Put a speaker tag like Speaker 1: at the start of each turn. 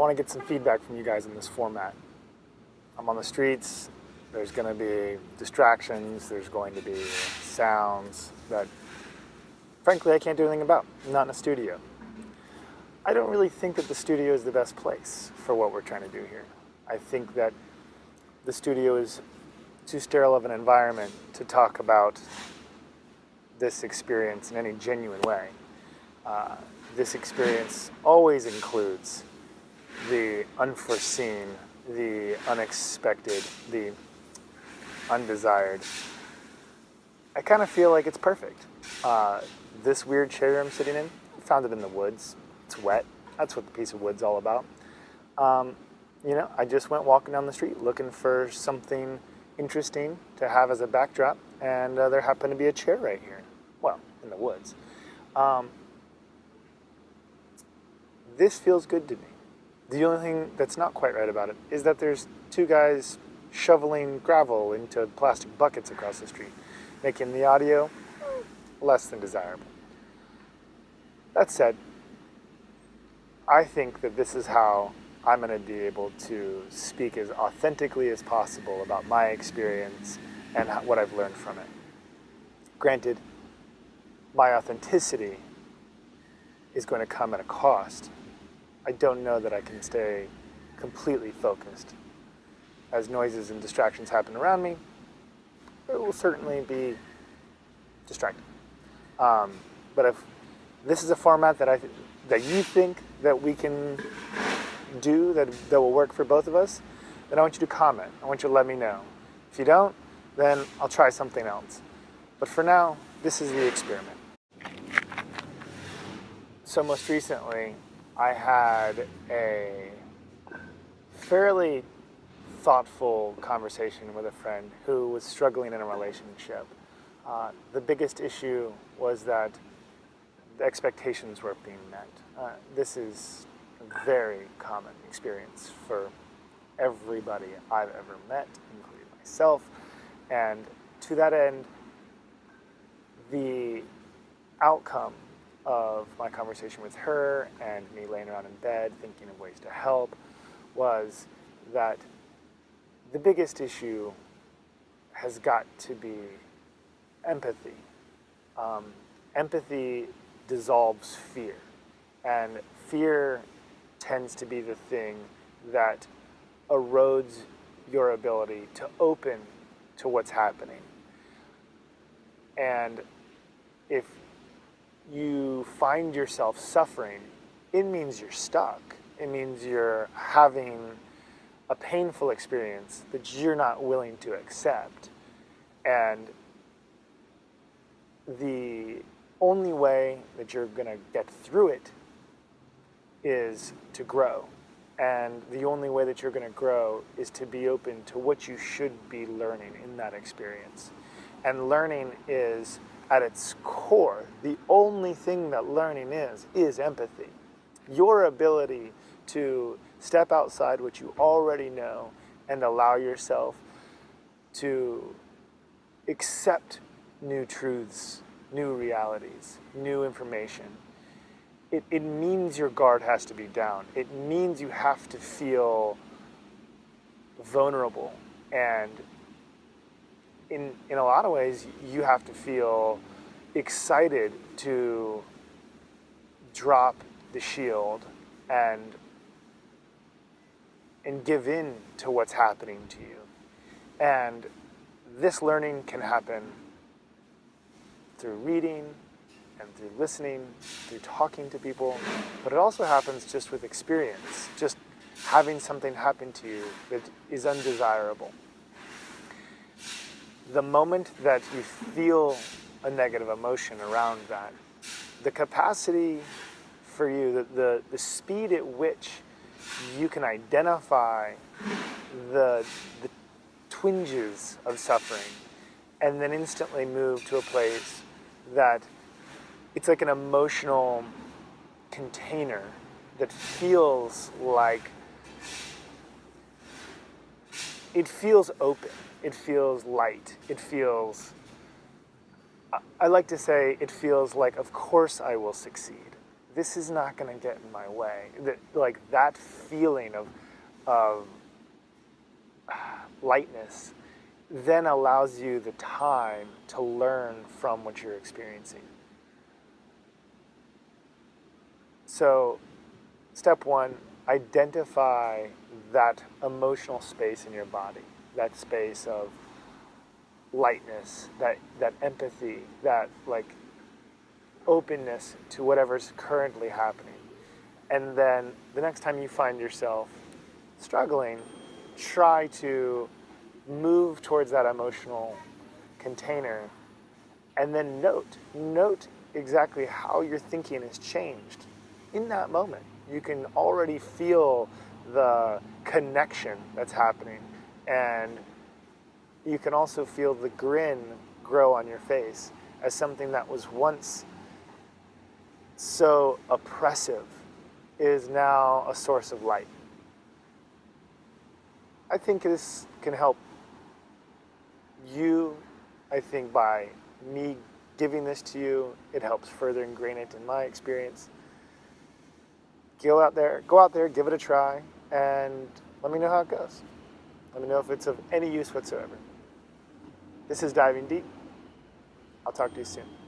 Speaker 1: want to get some feedback from you guys in this format. I'm on the streets, there's going to be distractions, there's going to be sounds that, frankly, I can't do anything about. I'm not in a studio. I don't really think that the studio is the best place for what we're trying to do here. I think that the studio is too sterile of an environment to talk about this experience in any genuine way. This experience always includes the unforeseen, the unexpected, the undesired. I kind of feel like it's perfect. This weird chair I'm sitting in, I found it in the woods. It's wet. That's what the piece of wood's all about. I just went walking down the street looking for something interesting to have as a backdrop, and there happened to be a chair right here. Well, in the woods. This feels good to me. The only thing that's not quite right about it is that there's two guys shoveling gravel into plastic buckets across the street, making the audio less than desirable. That said, I think that this is how I'm going to be able to speak as authentically as possible about my experience and what I've learned from it. Granted, my authenticity is going to come at a cost. I don't know that I can stay completely focused. As noises and distractions happen around me, it will certainly be distracting. But if this is a format that you think that we can do that will work for both of us, then I want you to comment. I want you to let me know. If you don't, then I'll try something else. But for now, this is the experiment. So most recently, I had a fairly thoughtful conversation with a friend who was struggling in a relationship. The biggest issue was that the expectations weren't being met. This is a very common experience for everybody I've ever met, including myself. And to that end, the outcome of my conversation with her and me laying around in bed thinking of ways to help was that the biggest issue has got to be empathy. Empathy dissolves fear, and fear tends to be the thing that erodes your ability to open to what's happening. And if you find yourself suffering, it means you're stuck. It means you're having a painful experience that you're not willing to accept. And the only way that you're going to get through it is to grow. And the only way that you're going to grow is to be open to what you should be learning in that experience. And learning is, at its core, the only thing that learning is empathy. Your ability to step outside what you already know and allow yourself to accept new truths, new realities, new information. It means your guard has to be down. It means you have to feel vulnerable, and in a lot of ways, you have to feel excited to drop the shield and give in to what's happening to you. And this learning can happen through reading and through listening, through talking to people, but it also happens just with experience, just having something happen to you that is undesirable. The moment that you feel a negative emotion around that, the capacity for you, the speed at which you can identify the twinges of suffering and then instantly move to a place that it's like an emotional container that feels like it feels open, it feels light, it feels, I like to say, it feels like, of course I will succeed. this is not going to get in my way. Like that feeling of lightness then allows you the time to learn from what you're experiencing. So, step one, identify that emotional space in your body, that space of lightness, that empathy, that like openness to whatever's currently happening. And then the next time you find yourself struggling, try to move towards that emotional container and then note exactly how your thinking has changed in that moment. You can already feel the connection that's happening, and you can also feel the grin grow on your face as something that was once so oppressive is now a source of light. I think this can help you. I think by me giving this to you, it helps further ingrain it in my experience. Go out there, give it a try, and let me know how it goes. Let me know if it's of any use whatsoever. This is Diving Deep. I'll talk to you soon.